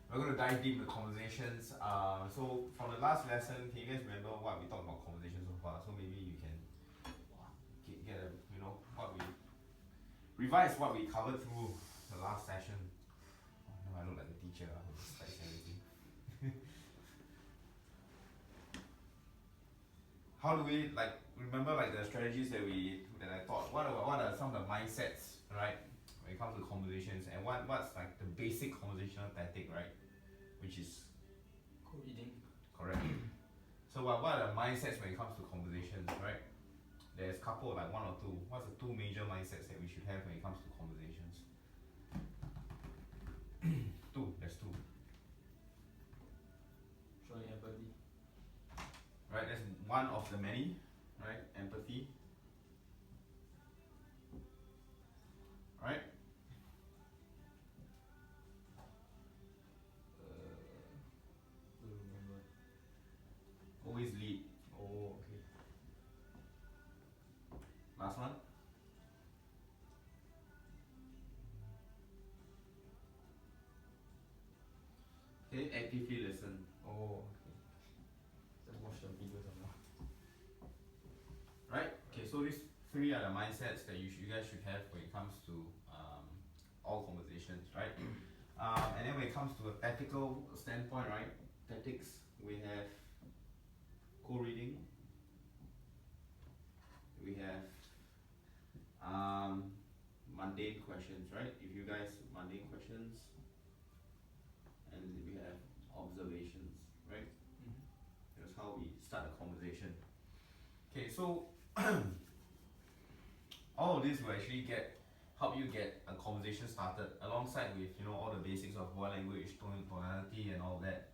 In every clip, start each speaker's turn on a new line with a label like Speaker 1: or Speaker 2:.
Speaker 1: We're going to dive deep into conversations. So from the last lesson, can you guys remember what we talked about conversations so far? So maybe you can get a, what we revise what we covered through the last session. Oh, no, I look like a teacher who just types everything. How do we remember the strategies that I thought? What are some of the mindsets, right, when it comes to conversations, and what's like the basic conversational tactic, right, which is
Speaker 2: co-reading.
Speaker 1: correct. So what are the mindsets when it comes to conversations, right? There's a couple, like one or two. What's the two major mindsets that we should have when it comes to conversations? There's two.
Speaker 2: Showing empathy.
Speaker 1: Right, that's one of the many, right? Empathy. Right?
Speaker 2: Don't remember.
Speaker 1: Always lead.
Speaker 2: Oh, okay.
Speaker 1: Last one. Okay, actively listen.
Speaker 2: Oh, okay. Just watch the video somewhere.
Speaker 1: Right? Okay, so these three are the mindsets that you guys should have when it comes to all conversations, right? And then when it comes to a tactical standpoint, right? Tactics, we have co-reading. We have mundane questions, right? If you guys mundane questions, and we have observations, right?
Speaker 2: Mm-hmm.
Speaker 1: That's how we start a conversation. Okay, so all of this will actually help you get a conversation started alongside with all the basics of body language, tonality, and all that.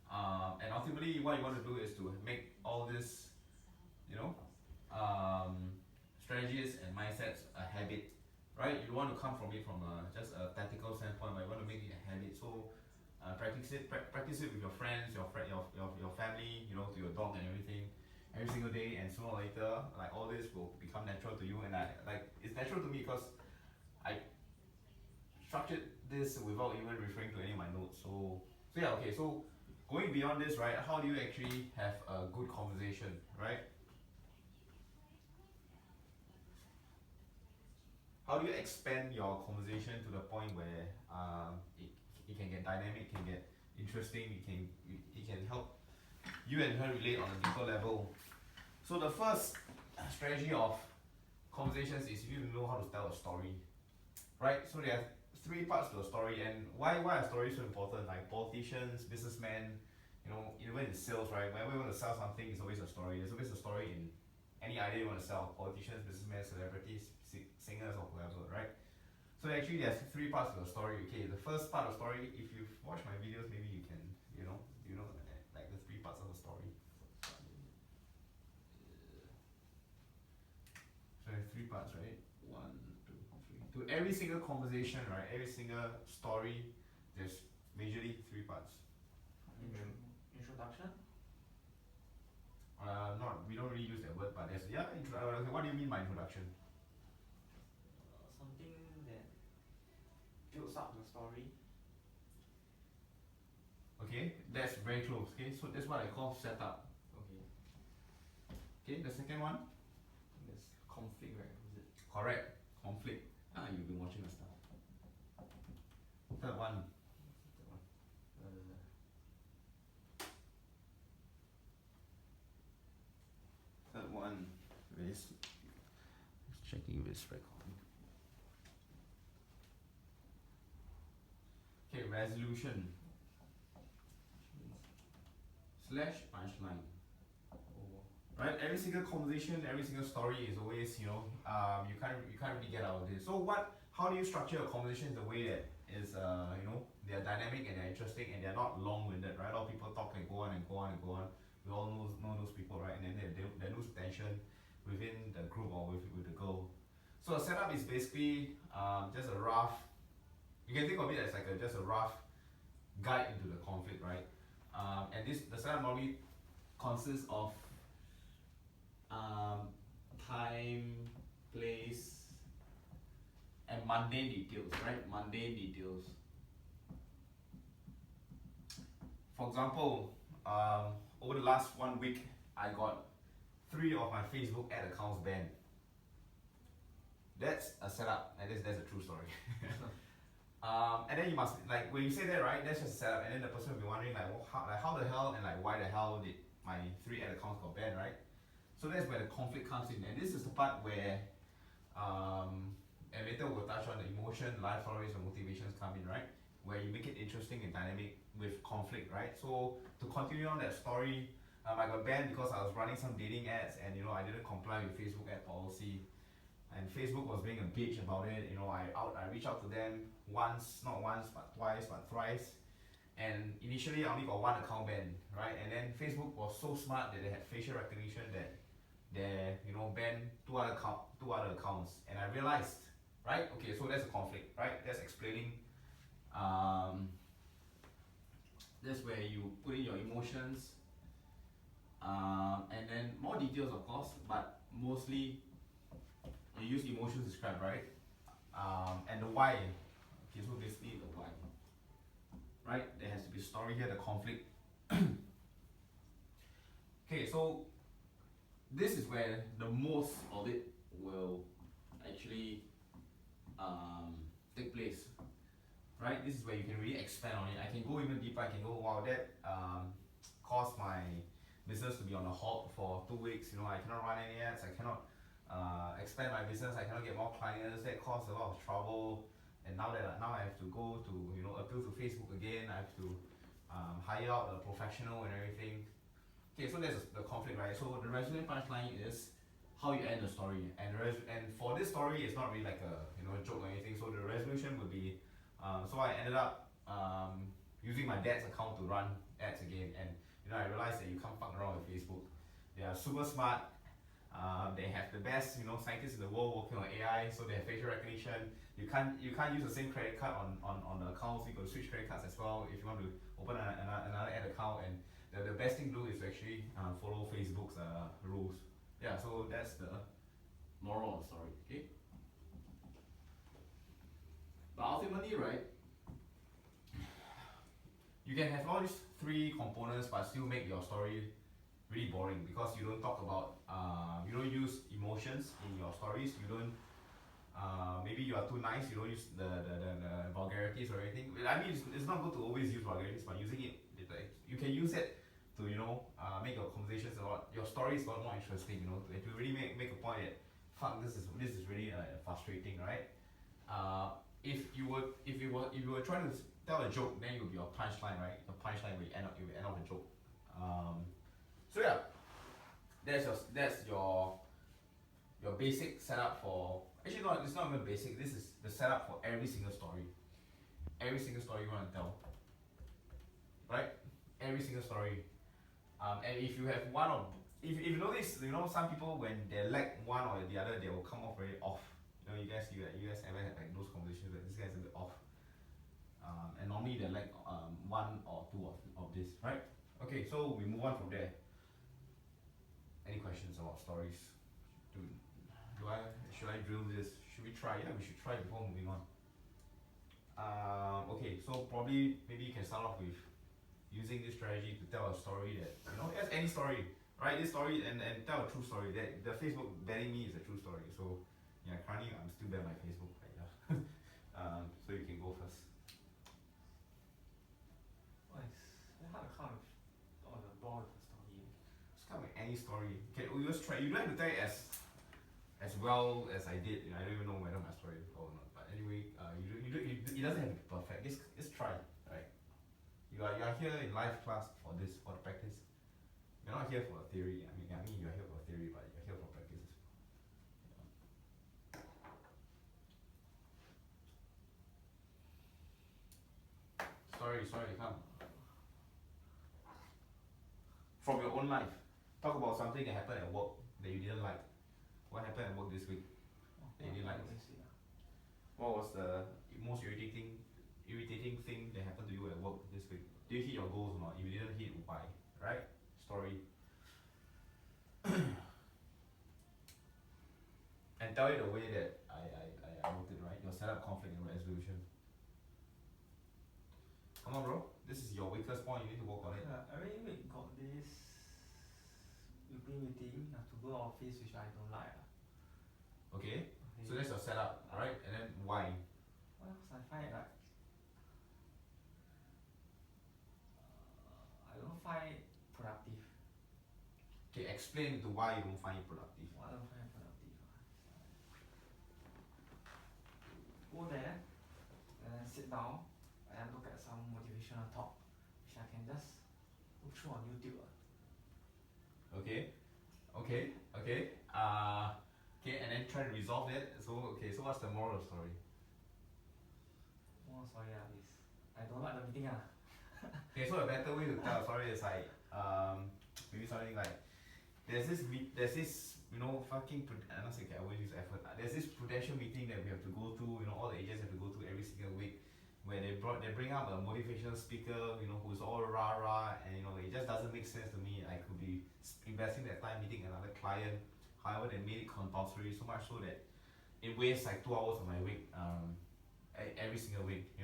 Speaker 1: And ultimately, what you want to do is to make all this, strategies and mindsets a habit, right? You want to come from it from just a tactical standpoint, but you want to make it a habit. So practice it with your friends, your family, to your dog and everything, every single day, and sooner or later, like all this will become natural to you. And it's natural to me because I structured this without even referring to any of my notes. So yeah, okay. So going beyond this, right? How do you actually have a good conversation, right? How do you expand your conversation to the point where it can get dynamic, it can get interesting, it can help you and her relate on a deeper level? So the first strategy of conversations is you need to know how to tell a story, right? So there are three parts to a story, and why are stories so important? Like politicians, businessmen, even in sales, right? Whenever you want to sell something, it's always a story. There's always a story in any idea you want to sell. Politicians, businessmen, celebrities, singers, or whoever, right? So actually, there's three parts to the story. Okay, the first part of the story, if you've watched my videos, maybe you can, like the three parts of the story. So there's three parts, right? 1, 2, 3. To every single conversation, right? Every single story, there's majorly three parts.
Speaker 2: Introduction?
Speaker 1: We don't really use that word, but there's what do you mean by introduction?
Speaker 2: Something that builds up the story.
Speaker 1: Okay, that's very close. Okay, so that's what I call setup.
Speaker 2: Okay.
Speaker 1: Okay, the second one?
Speaker 2: There's conflict, right? Is it?
Speaker 1: Correct. Conflict. You've been watching the stuff. Third one. Third one is checking if it's recording. Okay, resolution / punchline.
Speaker 2: Oh.
Speaker 1: Right, every single conversation, every single story is always, you can't really get out of this. So how do you structure a conversation in a way that is, they're dynamic and they're interesting and they're not long-winded, right? A lot of people talk and go on and go on and go on. We all know those people, right? And then they lose tension within the group or with the girl. So a setup is basically just a rough, you can think of it as like just a rough guide into the conflict, right? And the setup normally consists of time, place, and mundane details, right? Mundane details. for example, over the last 1 week, I got 3 of my Facebook ad accounts banned. That's a setup, and that's a true story. And then you must, like, when you say that, right, that's just a setup, and then the person will be wondering, like, well, how the hell and like why the hell did my 3 ad accounts got banned, right? So that's where the conflict comes in, and this is the part where, and later we'll touch on the emotion, life stories, and motivations come in, right? Where you make it interesting and dynamic with conflict, right? So to continue on that story, I got banned because I was running some dating ads, and I didn't comply with Facebook ad policy. And Facebook was being a bitch about it. I reached out to them once, not once, but twice, but thrice. And initially, I only got 1 account banned, right? And then Facebook was so smart that they had facial recognition that they, banned two other accounts. And I realized, right? Okay, so that's a conflict, right? That's explaining. That's where you put in your emotions, and then more details, of course, but mostly you use emotions to describe, right? And the why. Okay, so basically the why, right? There has to be a story here, the conflict. Okay, so this is where the most of it will actually take place, right? This is where you can really expand on it. I can go even deeper. I can go, wow, that caused my business to be on a halt for 2 weeks. I cannot run any ads. I cannot expand my business. I cannot get more clients. That caused a lot of trouble. And now I have to go to appeal to Facebook again. I have to hire out a professional and everything. Okay, so there's the conflict, right? So the resolution punchline is how you end the story, and for this story, it's not really like a joke or anything. So the resolution would be, so I ended up using my dad's account to run ads again, and I realized that you can't fuck around with Facebook. They are super smart. They have the best scientists in the world working on AI, so they have facial recognition. You can't use the same credit card on the accounts. You got to switch credit cards as well if you want to open another ad account. And the best thing to do is to actually follow Facebook's rules. Yeah, so that's the moral of the story. Okay. But ultimately, right, you can have all these 3 components, but still make your story really boring because you don't talk about, you don't use emotions in your stories. You don't, maybe you are too nice. You don't use the vulgarities or anything. I mean, it's not good to always use vulgarities, but using it, you can use it to make your conversations your stories a lot more interesting. To really make a point that fuck, this is really frustrating, right? If you were trying to tell a joke, then it would be your punchline, right? The punchline will end up the joke. So yeah, that's your basic setup for. Actually, no, it's not even basic. This is the setup for every single story. Every single story you want to tell, right? Every single story. And if you have if you notice, some people when they lack one or the other, they will come off very off. You guys ever had like those conversations where this guy's a bit off. And normally they lack 1 or 2 of this, right? Okay, so we move on from there. Any questions about stories? Should I drill this? Should we try? Yeah, we should try before moving on. Okay, so probably maybe you can start off with using this strategy to tell a story that just any story, right? This story and tell a true story. That the Facebook banning me is a true story. So yeah, currently I'm still banned by Facebook. Right? Yeah. So you can go first.
Speaker 2: It's hard to come on the ball with a story.
Speaker 1: It's kind of like any story. Okay, we just try. You don't have to tell it as well as I did. I don't even know whether my story is well or not. But anyway, it doesn't have to be perfect. Just try, right? You are here in live class for the practice. You're not here for a theory. I mean you're here for a theory, but you're here for practice. Story, come. From your own life. Talk about something that happened at work that you didn't like. What happened at work this week that you didn't like? What was the most irritating thing that happened to you at work this week? Did you hit your goals or not? If you didn't hit, why? Right? Story. And tell it the way that I wrote it, right? Your setup, conflict, and resolution. Come on, bro. This is your weakest point. You need to work on it.
Speaker 2: Every week got this weekly meeting. Have to go office, which I don't like.
Speaker 1: Okay.
Speaker 2: Okay.
Speaker 1: So that's your setup, right? And then why?
Speaker 2: Well, 'cause I find it like I don't find it productive.
Speaker 1: Okay, explain to why you don't find it productive.
Speaker 2: Why I don't find it productive? Go there and then sit down and look at some motivational talk, which I can just look through on YouTube.
Speaker 1: Okay. Okay. Okay, and then try to resolve it. So so what's the moral of the story?
Speaker 2: Oh, sorry, is I don't like the meeting.
Speaker 1: Okay, so a better way to tell a story is like maybe something like there's this fucking I'm not saying okay, I always use effort. There's this prudential meeting that we have to go to. All the agents have to go to every single week, where they bring up a motivational speaker. Who's all rah rah, and it just doesn't make sense to me. I could be investing that time meeting another client. However, they made it compulsory so much so that it wastes like 2 hours of my week every single week.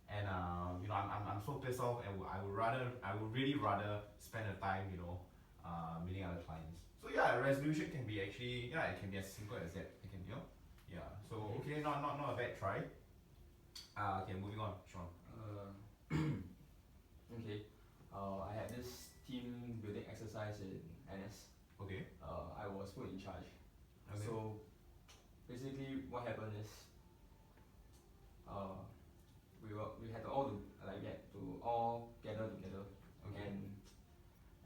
Speaker 1: And I'm so pissed off, and I would really rather spend the time meeting other clients. So yeah, a resolution can be actually it can be as simple as that. It can So okay, not a bad try. Okay, moving on, Sean.
Speaker 3: Okay. I had this team building exercise in NS.
Speaker 1: Okay.
Speaker 3: I was put in charge.
Speaker 1: Okay.
Speaker 3: So basically, what happened is, we had to all gather together,
Speaker 1: Okay.
Speaker 3: and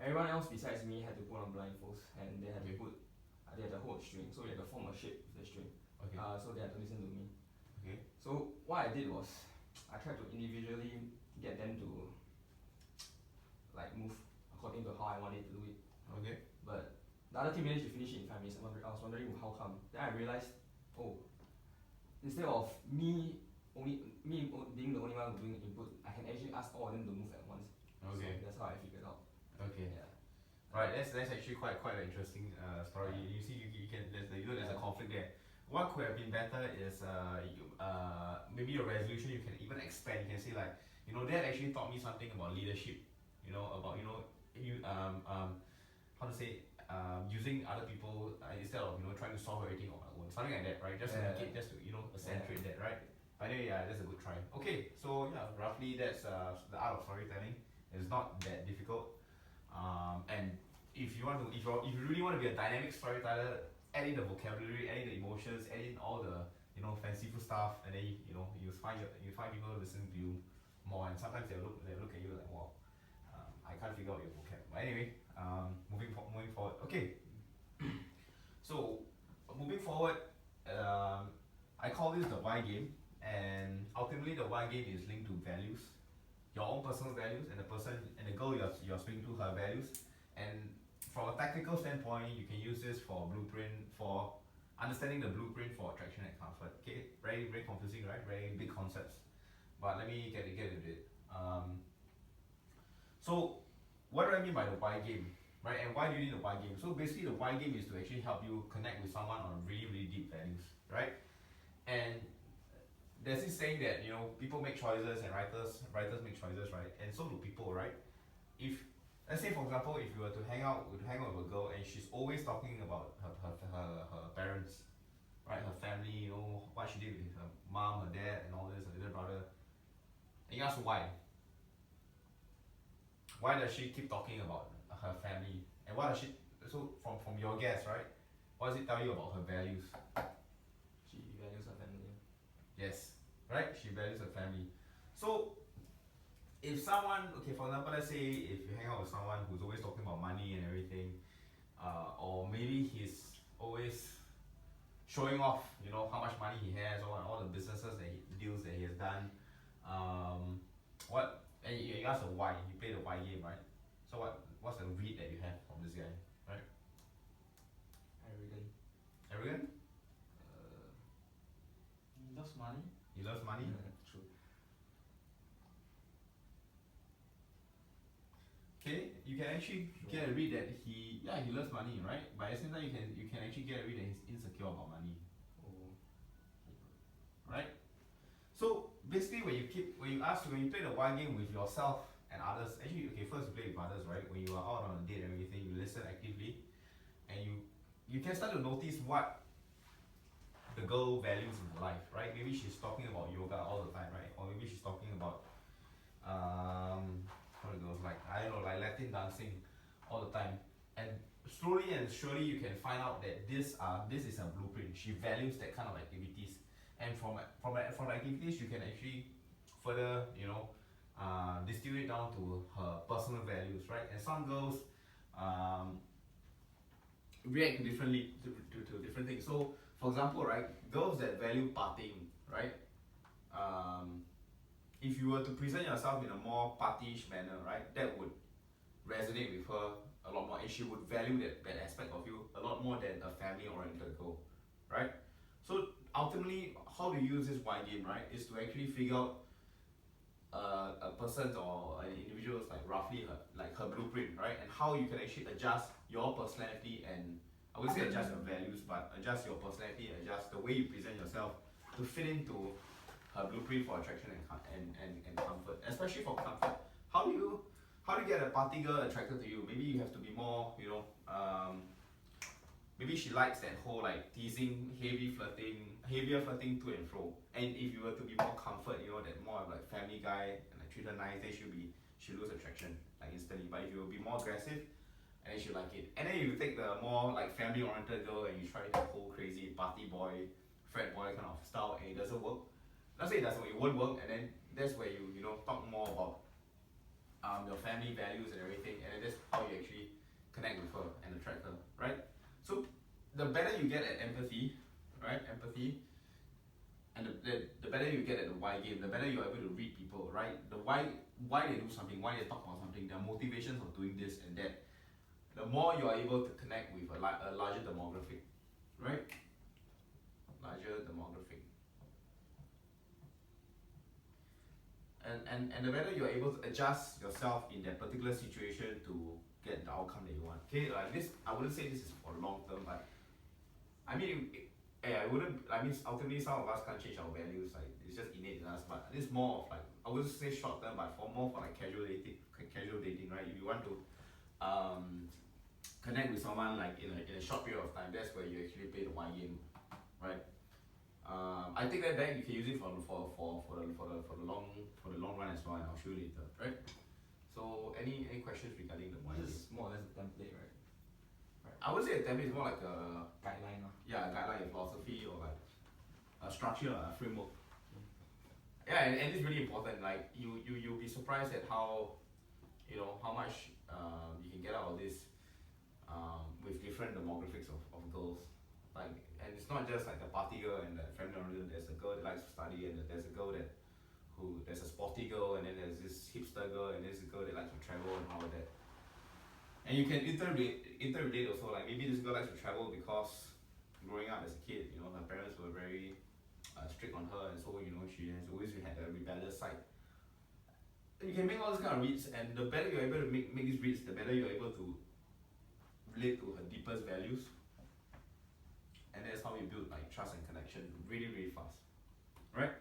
Speaker 3: everyone else besides me had to put on blindfolds, and they had
Speaker 1: Okay.
Speaker 3: they had to hold a string, so they had to form a shape with the string.
Speaker 1: Okay.
Speaker 3: So they had to listen to me.
Speaker 1: Okay.
Speaker 3: So what I did was, I tried to individually get them to move according to how I wanted to do it.
Speaker 1: Okay.
Speaker 3: But the other team managed to finish it in 5 minutes. I was wondering how come. Then I realized, instead of me being the only one doing input, I can actually ask all of them to move at once.
Speaker 1: Okay.
Speaker 3: So that's how I figured out.
Speaker 1: Okay.
Speaker 3: Yeah.
Speaker 1: Right. That's actually quite an interesting story.
Speaker 3: Yeah.
Speaker 1: You see, you can there's a conflict there. What could have been better is maybe your resolution you can even expand. You can say like that actually taught me something about leadership. About how to say using other people instead of trying to solve everything on my own, something like that, right? Just to make it, just to accentuate that, right? But anyway, that's a good try. Okay, so roughly that's the art of storytelling. It's not that difficult, and if you really want to be a dynamic storyteller, add in the vocabulary, add in the emotions, add in all the fanciful stuff, and then you find people listening to you more, and sometimes they look at you like, wow, I can't figure out your vocab. But anyway, moving forward. Okay. So moving forward, I call this the why game, and ultimately the why game is linked to values, your own personal values, and the girl you're speaking to, her values. And from a tactical standpoint, you can use this for understanding the blueprint for attraction and comfort. Okay, very very confusing, right? Very big concepts, but let me get into it. So what do I mean by the why game, right? And why do you need the why game? So basically, the why game is to actually help you connect with someone on really really deep values, right? And there's this saying that people make choices and writers make choices, right? And so do people, right? If let's say for example, if you were to hang out with a girl and she's always talking about her parents, right? Her family, what she did with her mom, her dad, and all this, her little brother. And you ask why. Why does she keep talking about her family? And what does she? So from your guess, right? What does it tell you about her values?
Speaker 3: She values her family.
Speaker 1: Yes, right? She values her family. So if someone, okay, for example, let's say if you hang out with someone who's always talking about money and everything, or maybe he's always showing off, how much money he has, or all the deals that he has done. And you ask the why, you play the why game, right? So what's the read that you have from this guy, right?
Speaker 3: Arrogant.
Speaker 1: Arrogant?
Speaker 2: He loves money.
Speaker 1: He loves money?
Speaker 3: True.
Speaker 1: Okay, you can actually get a read that he loves money, right? But at the same time, you can actually get a read that he's insecure about money,
Speaker 3: Oh.
Speaker 1: right? So basically when you play the why game with yourself and others, actually okay, first you play with others, right? When you are out on a date and everything, you listen actively, and you can start to notice what the girl values in life, right? Maybe she's talking about yoga all the time, right? Or maybe she's talking about what it goes like, I don't know, like Latin dancing all the time. And slowly and surely you can find out that this is a blueprint. She values that kind of activities, and from the activities you can actually further distill it down to her personal values, right? And some girls react differently to different things. So for example, right, girls that value partying, right? If you were to present yourself in a more partyish manner, right, that would resonate with her a lot more, and she would value that aspect of you a lot more than a family-oriented girl, right? So ultimately, how to use this why game, right, is to actually figure out a person's or an individual's like roughly her blueprint, right, and how you can actually adjust your personality and I wouldn't say adjust your values, but adjust your personality, adjust the way you present yourself to fit into her blueprint for attraction and comfort, especially for comfort. How do you get a party girl attracted to you? Maybe you have to be more, maybe she likes that whole like teasing, heavier flirting to and fro. And if you were to be more comfort, that more of like family guy and like treat her nice, then she'll lose attraction like instantly. But if you will be more aggressive, and then she'll like it. And then if you take the more like family oriented girl and you try that whole crazy party boy, frat boy kind of style, and it doesn't work. Not say it doesn't work, it won't work, and then that's where you talk more about your family values and everything, and then that's how you actually connect with her and attract her, right? So the better you get at empathy, right? Empathy, and the better you get at the why game, the better you're able to read people, right? The why they do something, why they talk about something, their motivations of doing this and that. The more you are able to connect with a larger demographic, right? Larger demographic. And the better you're able to adjust yourself in that particular situation to get the outcome that you want. Okay, like this, I wouldn't say this is for long term, but I mean, ultimately some of us can't change our values, like it's just innate in us, but it's more of like, I wouldn't say short term, but more for like casual dating, right? If you want to connect with someone like in a short period of time, that's where you actually play the why game, right? I take that back. You can use it for the long run as well, and I'll show you later, right? So any questions regarding the why game?
Speaker 3: This is more or less a template, right?
Speaker 1: I would say a template is more like a
Speaker 3: Guideline.
Speaker 1: yeah, a guideline, a philosophy, or like a structure, a framework. Yeah, and it's really important. Like you'll be surprised at how how much you can get out of this with different demographics of girls. Like, and it's not just like the party girl and the family oriented. There's a girl that likes to study, and there's a girl there's a sporty girl, and then there's this hipster girl, and there's a girl that likes to travel and all of that. And you can interrelate also. Like maybe this girl likes to travel because growing up as a kid, her parents were very strict on her, and so she has always had a rebellious side. You can make all these kind of reads, and the better you're able to make these reads, the better you're able to relate to her deepest values. And that's how we build like trust and connection really, really fast. Right?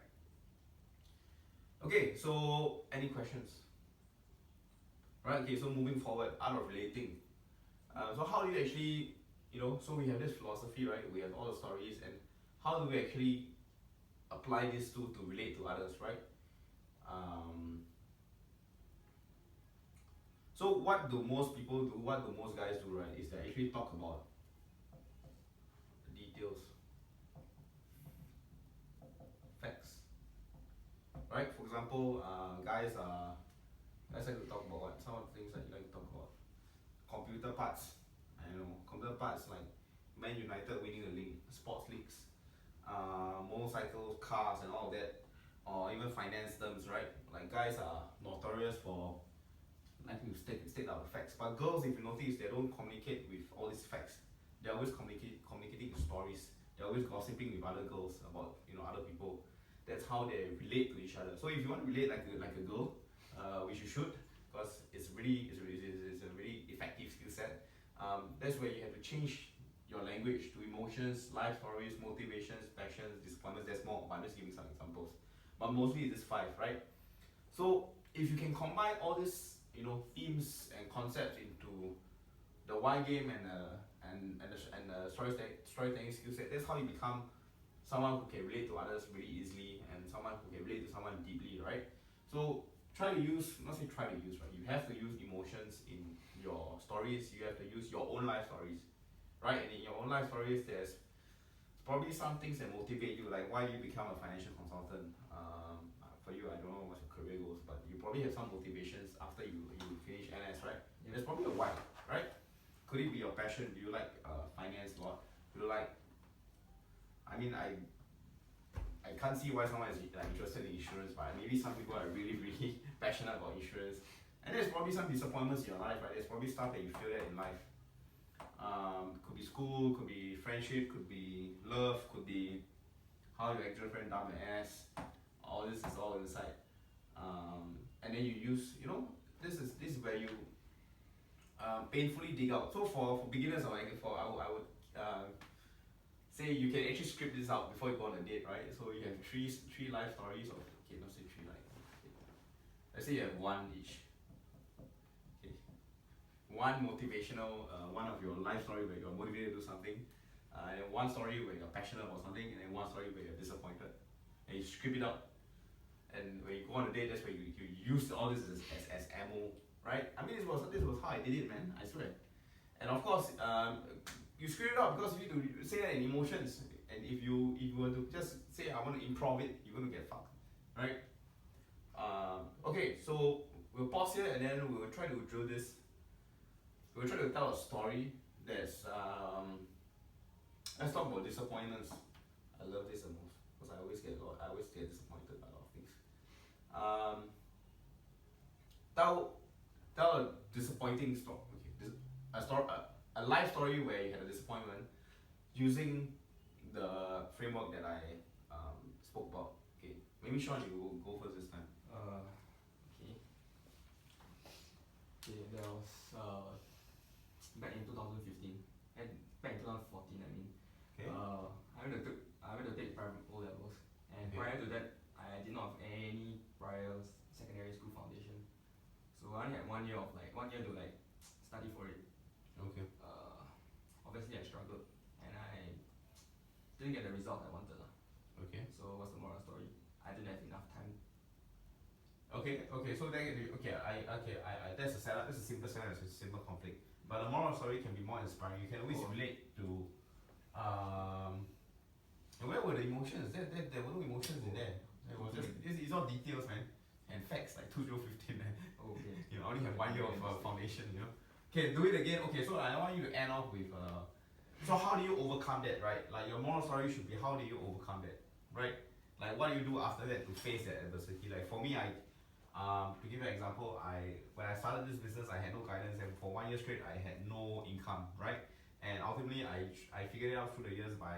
Speaker 1: Okay, so any questions? Right, okay, so moving forward, out of relating. So how do you actually, so we have this philosophy, right? We have all the stories, and how do we actually apply this to relate to others, right? So what do most people do, what do most guys do, right, is they actually talk about the details. Facts. Right? For example, guys like to talk about what? Some of the things that you like to talk about. Computer parts. I know. Computer parts like Man United winning the league, sports leagues, motorcycles, cars and all of that. Or even finance terms, right? Like guys are notorious for liking to state out the facts. But girls, if you notice, they don't communicate with all these facts. They're always communicating stories. They're always gossiping with other girls about other people. That's how they relate to each other. So if you want to relate like a girl, which you should, because it's a really effective skill set. That's where you have to change your language to emotions, life stories, motivations, passions, disappointments. There's more, but I'm just giving some examples. but mostly it's five, right? So if you can combine all these, themes and concepts into the why game and the storytelling skill set, that's how you become someone who can relate to others really easily and someone who can relate to someone deeply, right? So try to use, not say try to use, right? You have to use emotions in your stories. You have to use your own life stories, right? And in your own life stories, there's probably some things that motivate you, like why do you become a financial consultant? For you, I don't know what your career goals, but you probably have some motivations after you finish NS, right?
Speaker 3: Yeah.
Speaker 1: There's probably a why, right? Could it be your passion? Do you like finance a lot? Do you like? I mean, I can't see why someone is like interested in insurance, but maybe some people are really really passionate about insurance. And there's probably some disappointments in your life, right? There's probably stuff that you feel that in life. Could be school, could be friendship, could be love, could be how your ex-girlfriend dumped the ass. All this is all inside. And then you use, this is where you painfully dig out. So for beginners, I would say you can actually script this out before you go on a date, right? So you have three life stories, or okay, not say three life. Okay. Let's say you have one each. Okay. One motivational, one of your life story where you're motivated to do something, and one story where you're passionate about something, and then one story where you're disappointed. And you script it out. And when you go on a date, that's where you use all this as ammo, right? I mean, this was how I did it, man. I swear. And of course, you script it out because you need to say that in emotions. And if you were to just say I want to improv it, you're gonna get fucked, right? Okay, so we'll pause here and then we'll try to drill this. We'll try to tell a story that's let's talk about disappointments. I love this the most because I always get disappointed by a lot of things. Tell a disappointing story. Okay, a life story where you had a disappointment using the framework that I spoke about. Okay, maybe Sean, you go first this time.
Speaker 3: Okay. Okay, there was back in 2015 and back in 2014. I mean,
Speaker 1: Okay.
Speaker 3: I went to take private O levels, and
Speaker 1: Okay.
Speaker 3: prior to that, I did not have any prior secondary school foundation. So I only had 1 year to like study for it.
Speaker 1: Okay.
Speaker 3: Obviously I struggled and I didn't get the result I wanted.
Speaker 1: Okay.
Speaker 3: So what's the moral story? I didn't have enough time.
Speaker 1: Okay. So then, I that's a setup. That's a simple setup. It's a simple conflict. But the moral story can be more inspiring. You can always relate to, where were the emotions? There were no emotions in there. It was just it's all details, man, and facts like 2015. Man.
Speaker 3: Okay.
Speaker 1: I only have 1 year of foundation. Okay, do it again. Okay, so I want you to end off with so how do you overcome that, right? Like your moral story should be how do you overcome that, right? Like what do you do after that to face that adversity? Like for me, to give you an example, when I started this business, I had no guidance, and for 1 year straight, I had no income, right? And ultimately, I figured it out through the years by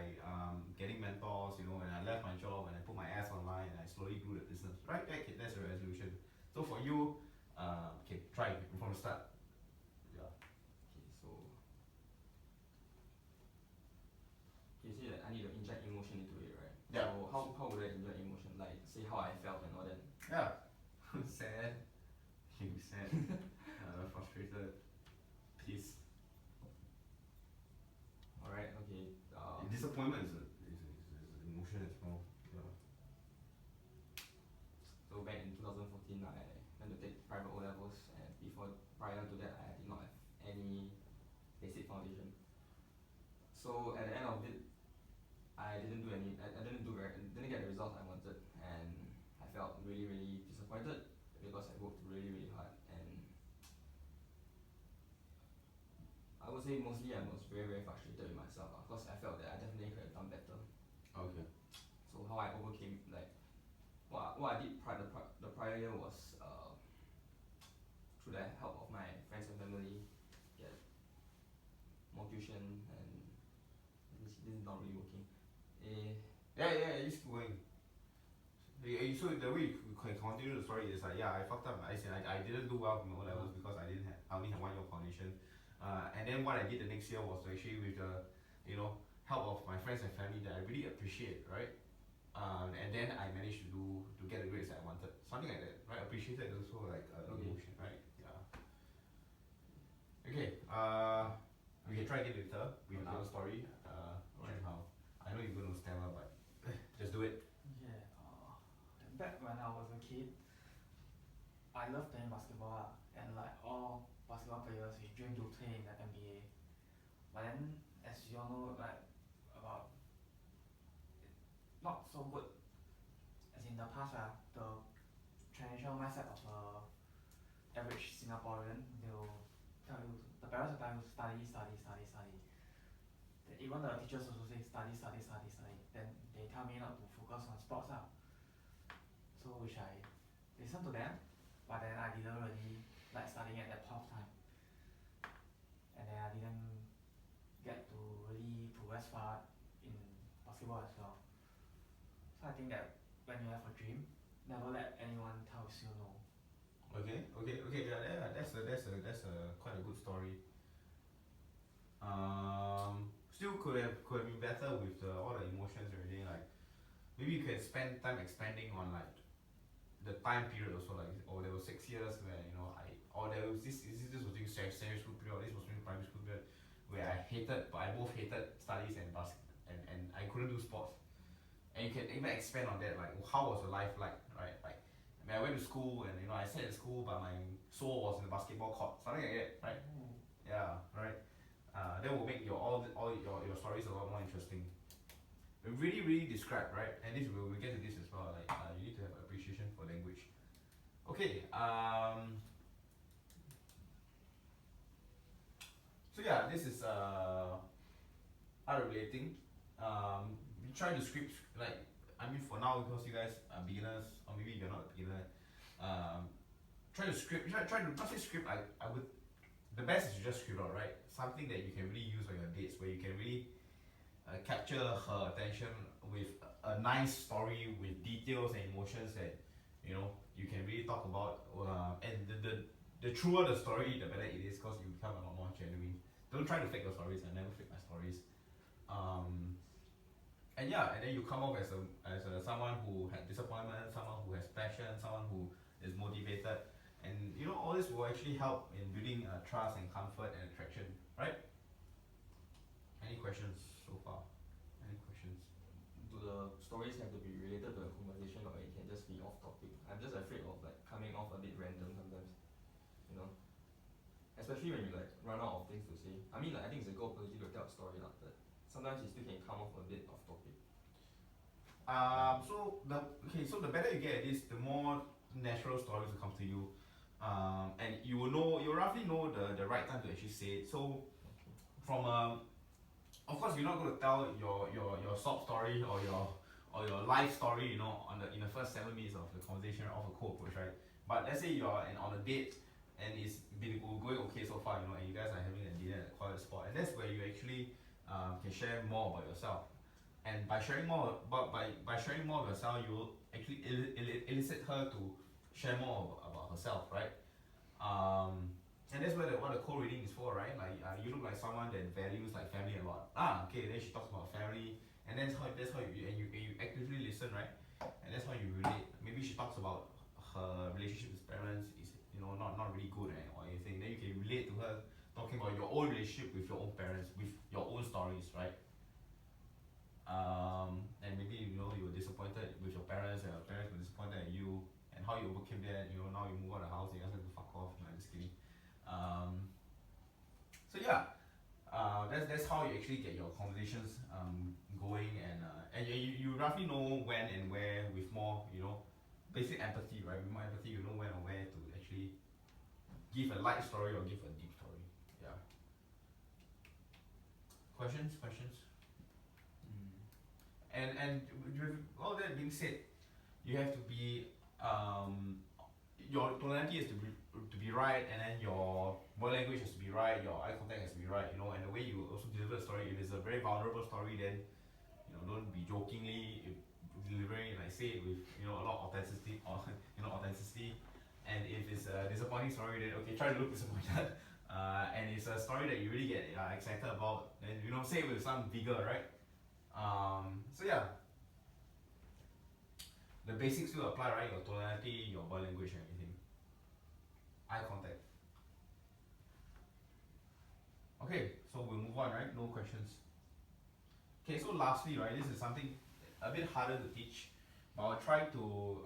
Speaker 1: getting mentors, and I left my job and I put my ass online and I slowly grew the business, right? That's the resolution. So for you, okay, try from the start. Yeah.
Speaker 3: Okay, so you see that I need to inject emotion into it, right?
Speaker 1: Yeah.
Speaker 3: So how would I inject emotion? Like say how I felt and all that.
Speaker 1: Yeah. Sad. You sad. Frustrated. Peace.
Speaker 3: Alright, okay.
Speaker 1: Disappointment is an emotion as well. Yeah.
Speaker 3: So back in 2014, I went to take private O levels, and prior to that, I did not have any basic foundation. So at the end of it, I didn't get the results I wanted, and I felt really really disappointed because I worked really really hard, and I would say mostly I was very very frustrated with myself because I felt that I definitely could have done better.
Speaker 1: Okay.
Speaker 3: So how I overcame what I did the prior year was through the help of my friends and family, get more tuition, and this is not really working.
Speaker 1: Yeah, it's going. So the way you can continue the story is like, yeah, I fucked up. I didn't do well from O levels because I only had 1 year foundation. And then what I did the next year was actually with the, help of my friends and family that I really appreciate, right? and then I managed to get the grades that I wanted. Something like that, right? Appreciated is also like
Speaker 3: Okay.
Speaker 1: emotion, right? Yeah. Okay. We can try again later with
Speaker 3: Okay.
Speaker 1: another story. How? I know you're gonna stammer, but just do it.
Speaker 2: Yeah. Back when I was a kid, I love playing basketball and like all basketball players, we dream to play in the NBA. But then, as you all know, like about not so good. As in the past, the traditional mindset of a average Singaporean, they'll tell you, the parents will tell you study, study, study, study. Even the teachers also say study, study, study, study. Then they tell me not to focus on sports. So which I listen to them, but then I didn't really like studying at that point of time. And then I didn't get to really progress far in basketball as well. So I think that when you have a dream, never let anyone tell you no.
Speaker 1: Okay. Yeah. That's a quite a good story. Still could have been better with all the emotions already. Like maybe you can spend time expanding on like the time period also. Like there was 6 years where there was this was during secondary school period. Or this was during primary school period where I both hated studies and and I couldn't do sports. And you can even expand on that. Like how was your life like, right? Like I went to school and I sat in school, but my soul was in the basketball court. Something like that, right?
Speaker 2: Ooh.
Speaker 1: Yeah, right. That will make all your stories a lot more interesting. Really describe, right? And this we'll get to this as well. Like you need to have appreciation for language. Okay. So yeah, this is art relating. We try to script like for now because you guys are beginners or maybe you're not a beginner. Try to script. Try to not say script. I would. The best is to just script out, right? Something that you can really use on your dates, where you can really capture her attention with a nice story with details and emotions that you can really talk about. And the truer the story, the better it is, because you become a lot more genuine. Don't try to fake your stories. I never fake my stories. And then you come off as someone who had disappointment, someone who has passion, someone who is motivated, and all this will actually help in building trust and comfort and attraction, right? Any questions so far? Any questions?
Speaker 3: Do the stories have to be related to a conversation, or it can just be off topic? I'm just afraid of like coming off a bit random sometimes, especially when you like run out of things to say. I mean, like I think it's a good opportunity to tell a story, but sometimes it still can come off a bit off topic.
Speaker 1: So the better you get at this, the more natural stories will come to you, and you roughly know the right time to actually say it. So from of course you're not going to tell your sob story or your life story in the first 7 minutes of the conversation of a cold approach, right? But let's say you're on a date and it's been going okay so far, and you guys are having a dinner at a quiet spot, and that's where you actually can share more about yourself. And by sharing more of yourself, you will actually elicit her to share more about herself, right? And that's what the code reading is for, right? Like you look like someone that values like family a lot. Okay, then she talks about family, and that's how you actively listen, right? And that's how you relate. Maybe she talks about her relationship with parents is not really good or anything. Then you can relate to her talking about your own relationship with your own parents, with your own stories, right? And maybe you were disappointed with your parents, and your parents were disappointed at you, and how you overcame that. Now you move out of the house, and you ask them to fuck off. No, I'm just kidding. So yeah, that's how you actually get your conversations going, and you roughly know when and where with more basic empathy, right? With more empathy, you know when and where to actually give a light story or give a deep story. Yeah. Questions? And with all that being said, you have to be your tonality has to be right, and then your body language has to be right, your eye contact has to be right, and the way you also deliver the story. If it's a very vulnerable story, then don't be jokingly delivering, like say it with a lot of authenticity or authenticity. And if it's a disappointing story, then okay, try to look disappointed. And it's a story that you really get excited about, then say it with some vigor, right? So yeah. the basics still apply, right? Your tonality, your body language, and everything. Eye contact. Okay, so we'll move on, right? No questions. Okay, so lastly, right, this is something a bit harder to teach, but I'll try to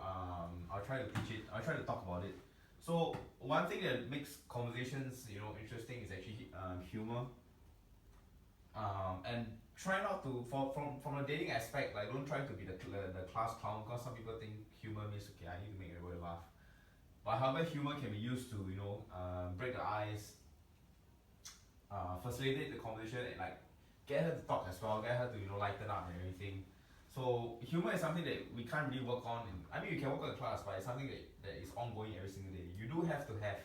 Speaker 1: teach it. I'll try to talk about it. So one thing that makes conversations, interesting is actually humor. And try not to from a dating aspect, like don't try to be the class clown, because some people think humor means okay, I need to make everybody laugh. But however, humor can be used to break the ice, facilitate the conversation, and like get her to talk as well, get her to lighten up and everything. So humor is something that we can't really work on. I mean, you can work on the class, but it's something that is ongoing every single day. You do have to have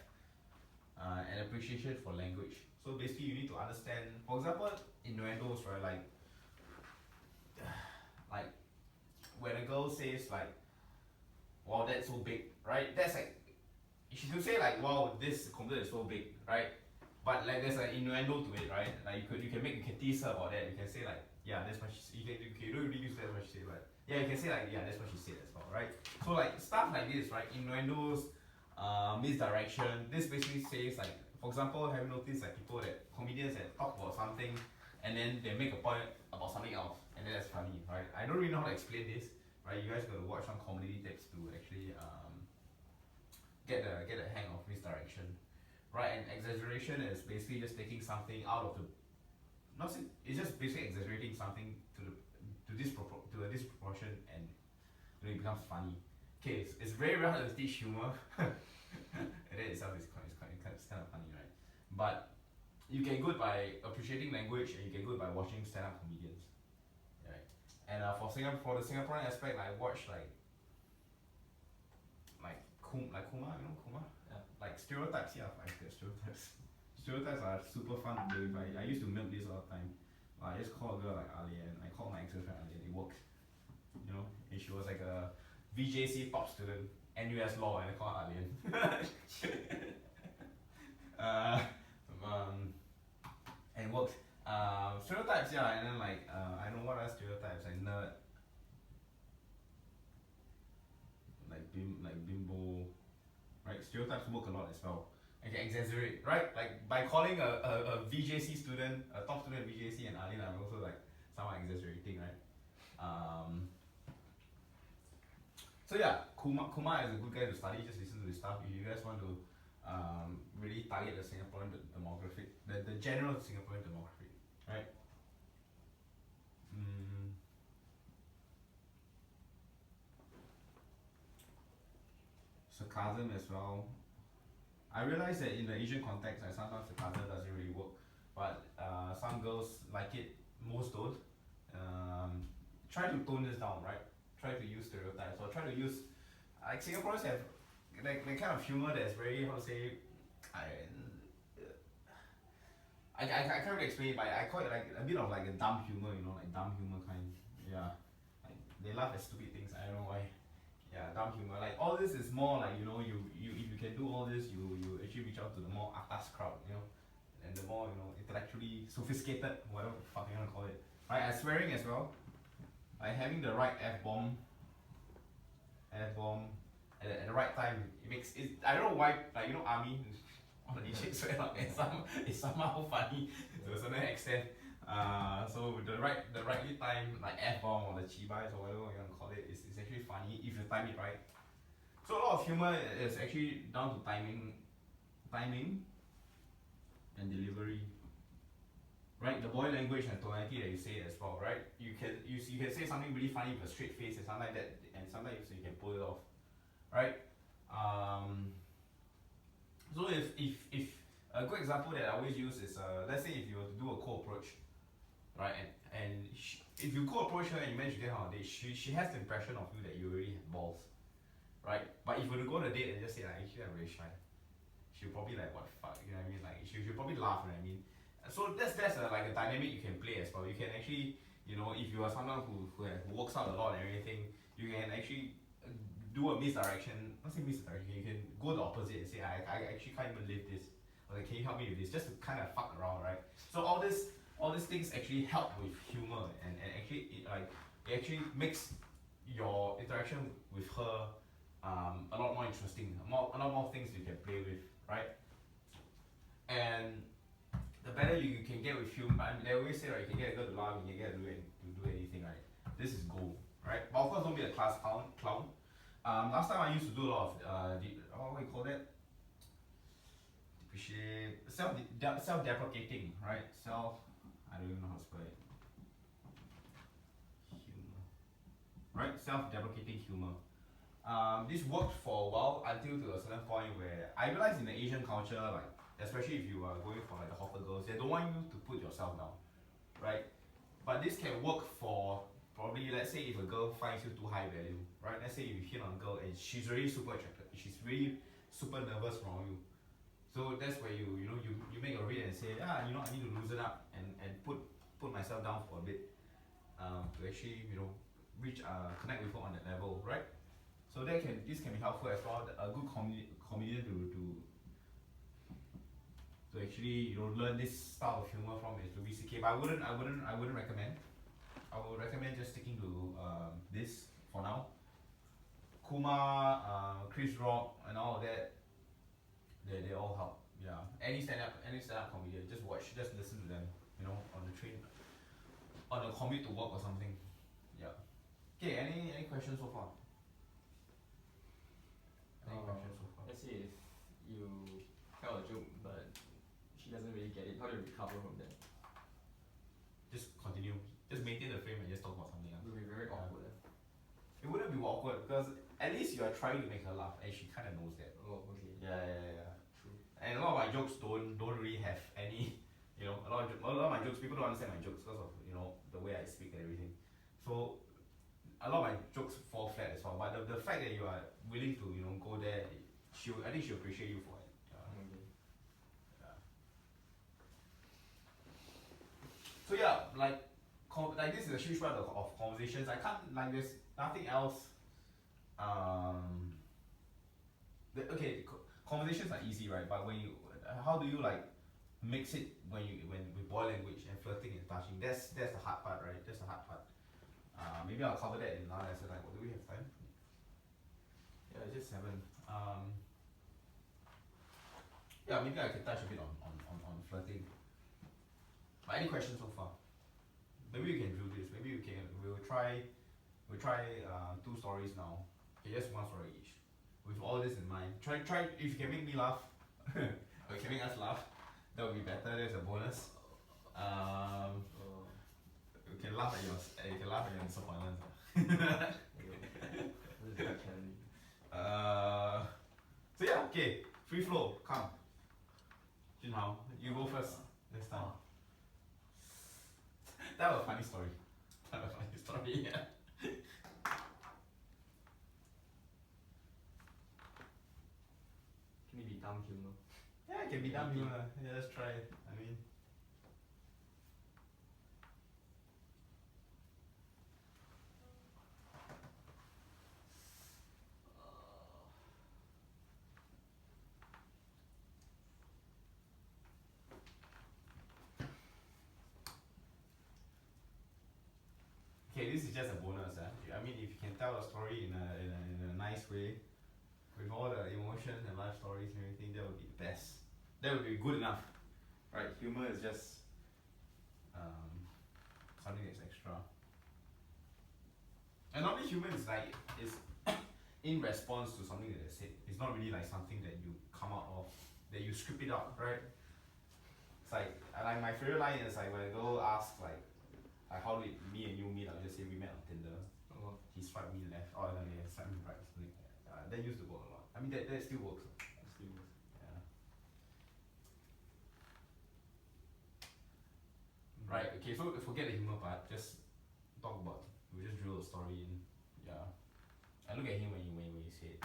Speaker 1: an appreciation for language. So basically, you need to understand. For example, innuendos, right? Like when a girl says like, "Wow, that's so big," right? That's like she could say like, "Wow, this computer is so big," right? But like there's an innuendo to it, right? Like you can tease her about that. You can say like, "Yeah, that's what she." You don't really use that's what she said, but yeah, you can say like, "Yeah, that's what she said" as well, right? So like stuff like this, right? Innuendos, misdirection. This basically says like, for example, have you noticed like comedians that talk about something and then they make a point about something else and then that's funny, right? I don't really know how to explain this, right? You guys gotta watch some comedy tips to actually get the hang of misdirection, right? And exaggeration is basically just taking something out of the it's just basically exaggerating something to a disproportion and it becomes funny. Okay, it's very hard to teach humor, and then itself is kind of funny, right? But you get good by appreciating language, and you get good by watching stand-up comedians, right? And for the Singaporean aspect, I watch like Kumar, Kumar,
Speaker 3: Yeah.
Speaker 1: like stereotypes. Yeah, I get stereotypes. Stereotypes are super fun to play with. I used to milk this all the time. I just call a girl like Ali, and I call my ex-girlfriend Ali, and it worked. And she was like a VJC top student, NUS law, and I call her Alien. And it worked. Stereotypes, yeah, and then like I know what are stereotypes, like nerd, like bimbo, right? Stereotypes work a lot as well. I can exaggerate, right? Like by calling a VJC student, a top student at VJC and Alien, I'm also like somewhat exaggerating, right? So yeah, Kumar is a good guy to study. Just listen to his stuff. If you guys want to really target the Singaporean demographic, the general Singaporean demographic, right? Sarcasm as well. I realize that in the Asian context, like sometimes sarcasm doesn't really work, but some girls like it, most don't. Try to tone this down, right? Try to use stereotypes or try to use like Singaporeans have like the kind of humor that's very how to say I can't really explain it, but I call it like a bit of like a dumb humor, like dumb humor kind. Yeah, like they laugh at stupid things. I don't know why. Yeah, dumb humor. Like all this is more like you if you can do all this, you actually reach out to the more atas crowd, and the more intellectually sophisticated, whatever the fuck you wanna call it. Right, and swearing as well. Like having the right f bomb at the right time. It makes it. I don't know why. Like army. All the shit swear out and it's somehow funny to a certain extent. So the rightly time like f bomb or the chibais or whatever you want to call it is actually funny if you time it right. So a lot of humor is actually down to timing, and delivery. Right, the body language and tonality that you say as well, right? You can say something really funny with a straight face and something like that, and sometimes you can pull it off, right? So if a good example that I always use is let's say if you were to do a co-approach, right? And if you co-approach her and you manage to get her on a date, she has the impression of you that you already have balls, right? But if you were to go on a date and just say like actually I'm very shy, she'll probably like what the fuck, you know what I mean? Like she'll probably laugh, you know what I mean? So that's like a dynamic you can play as well. You can actually, if you are someone who works out a lot and everything, you can actually do a misdirection. Not say misdirection. You can go the opposite and say, I actually can't even live this. Or like, can you help me with this? Just to kind of fuck around, right? So all these things actually help with humor and actually it actually makes your interaction with her a lot more interesting, a lot more things you can play with, right? And the better you can get with humor, I mean, they always say, right, you can get a girl to laugh, you can get a girl to do anything, right? This is gold, right? But of course, don't be a class clown. Last time I used to do a lot of what do you call that? Depreciate, self-deprecating, right? I don't even know how to spell it. Humor, right? Self-deprecating humor. This worked for a while until to a certain point where I realized in the Asian culture, like especially if you are going for like the hotter girls, they don't want you to put yourself down, right? But this can work for probably, let's say if a girl finds you too high value, right? Let's say you hit on a girl and she's really super attracted, she's really super nervous around you. So that's where you make a read and say, I need to loosen up and put myself down for a bit, to actually reach connect with her on that level, right? So this can be helpful as well. A good comedian to actually learn this style of humor from is Louis C.K. But I wouldn't recommend. I would recommend just sticking to this for now. Kumar, Chris Rock, and all of that. They all help. Yeah. Any stand up comedian, just listen to them. On the train, on the commute to work or something. Yeah. Okay. Any questions so far? Any questions so far?
Speaker 3: Let's say if you tell a joke but she doesn't really get it, how do you recover from that?
Speaker 1: Just continue. Just maintain the frame and just talk about something else.
Speaker 3: It will be very awkward.
Speaker 1: It wouldn't be awkward because at least you are trying to make her laugh and she kind of knows that.
Speaker 3: Oh, okay.
Speaker 1: Yeah.
Speaker 3: True.
Speaker 1: And a lot of my jokes don't really have any, a lot of my jokes, people don't understand my jokes because of the way I speak and everything. So a lot of my jokes fall flat as well. But the fact that you are willing to go there, I think she'll appreciate you for it.
Speaker 3: Okay.
Speaker 1: Yeah. So yeah, like this is a huge part of conversations. I can't there's nothing else. Conversations are easy, right? But how do you mix it when with body language and flirting and touching? That's the hard part, right? That's the hard part. Maybe I'll cover that in another lesson. Do we have time? Yeah, it's just 7. Yeah, maybe I can touch a bit on flirting. But any questions so far? Maybe we can do this. Maybe we'll try 2 stories now. Okay, just 1 story each. With all this in mind, try if you can make me laugh, or can make us laugh, that would be better. There's a bonus. You can laugh at your disappointments.
Speaker 3: This is quite challenging.
Speaker 1: So yeah, okay, free flow, come. Junhao, you go first this time. That was a funny story. Yeah.
Speaker 3: Can it be dumb humor?
Speaker 1: Yeah, it can be dumb humor. Yeah, let's try it. I mean, okay, this is just a bonus. I mean, if you can tell a story in a nice way, with all the emotions and life stories and everything, that would be the best. That would be good enough, right? Humor is just something that's extra. And normally humor is in response to something that they said. It's not really something that you come out of, that you script it out, right? It's like my favorite line is when a girl asks how did me and you meet? I'll just say we met on Tinder.
Speaker 3: Oh.
Speaker 1: He swiped me left, or he swiped me right. That used to work a lot. I mean that still works.
Speaker 3: It still works.
Speaker 1: Yeah. Right. Okay. So forget the humor part. Just talk about. We just drill a story in. Yeah. I look at him when you say it.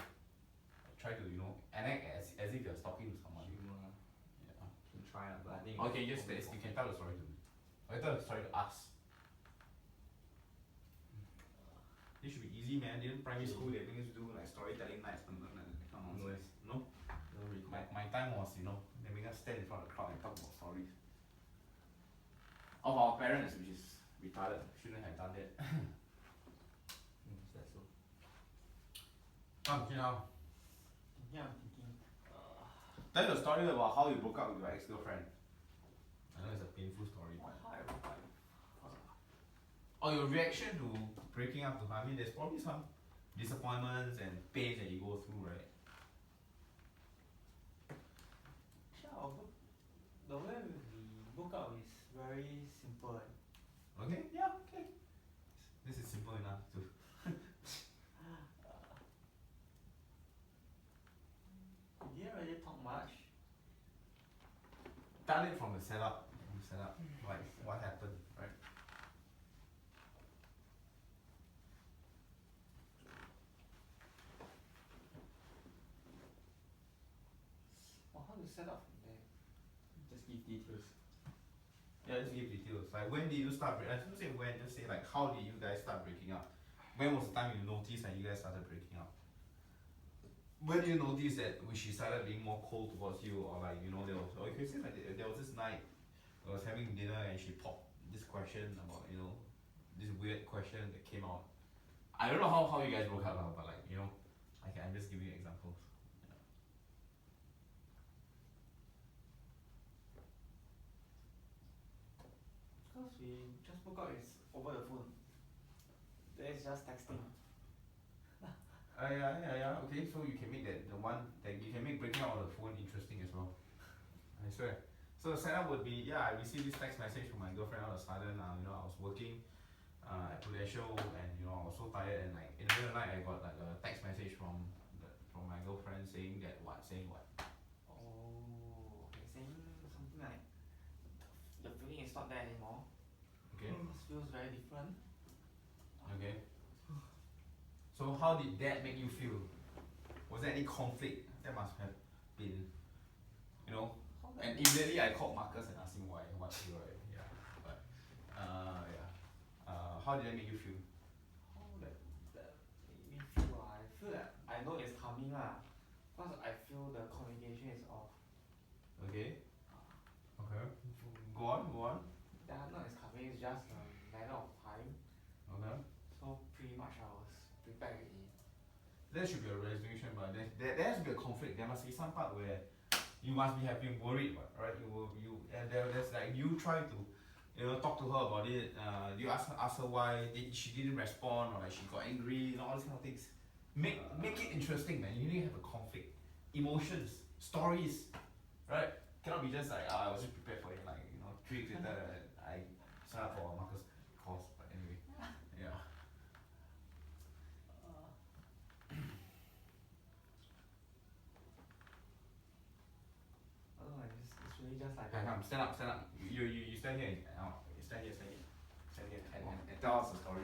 Speaker 1: Try to act as if you're talking to someone.
Speaker 3: Humor.
Speaker 1: Yeah.
Speaker 3: Can try but I think.
Speaker 1: Okay. Just you can tell the story to me. I tell the story to us. This should be easy, man. Didn't primary school they make us do storytelling nights and that kind of nonsense. No.
Speaker 3: Don't really
Speaker 1: My time was they make us stand in front of the crowd and talk about stories. Of our parents, which is retarded. Shouldn't have done that.
Speaker 3: That's
Speaker 1: Come, you know.
Speaker 2: I'm thinking.
Speaker 1: Tell your story about how you broke up with your ex-girlfriend. I know it's a painful story, but.
Speaker 2: How I broke up.
Speaker 1: Or your reaction to breaking up to her. I mean, there's probably some disappointments and pains that you go through, right?
Speaker 2: Actually, the way we broke up is very simple.
Speaker 1: Okay, yeah, okay. This is simple enough to.
Speaker 2: We didn't really talk much.
Speaker 1: Start it from the setup. Like what happened, right?
Speaker 2: Well, how to set up from there?
Speaker 3: Just give details.
Speaker 1: Yeah, just give details. Like when did you start? I shouldn't say when. Just say like how did you guys start breaking up? When was the time you noticed that you guys started breaking up? When did you notice that she started being more cold towards you, or like there was okay, say like there was this night I was having dinner and she popped this question about this weird question that came out. I don't know how you guys broke up now, but like I'm just giving you examples.
Speaker 2: Because we just broke up is over the phone. Then it's just texting.
Speaker 1: Yeah. Okay, so you can make that the one that you can make breaking out on the phone interesting as well. I swear. So the setup would be I received this text message from my girlfriend all of a sudden. I was working at Prudential and I was so tired and like in the middle of the night I got like a text message from my girlfriend saying what.
Speaker 2: Oh, okay, saying something like the feeling is not there anymore.
Speaker 1: Okay.
Speaker 2: It feels very different.
Speaker 1: Okay. So how did that make you feel? Was there any conflict? There must have been, And immediately I called Marcus and asked him what's right? Yeah. But how did that make you feel?
Speaker 2: How that made me feel? I feel that I know it's coming because I feel the communication is off.
Speaker 1: Okay. Okay. Go on.
Speaker 2: That I know it's coming. It's just a matter of time.
Speaker 1: Okay.
Speaker 2: So pretty much I was prepared already.
Speaker 1: There should be a resolution, but there has to be a conflict. There must be some part where you must have been worried, right? There's like you try to, talk to her about it. You ask her why she didn't respond, or like she got angry, all these kind of things. Make it interesting, man. You need to have a conflict, emotions, stories, right? Cannot be just like I was just prepared for it, like 3 weeks later I signed up for Marcus course. But anyway, yeah.
Speaker 2: I don't know. It's really just like.
Speaker 1: Come, stand up. You stand here. Stand here. And tell us the story.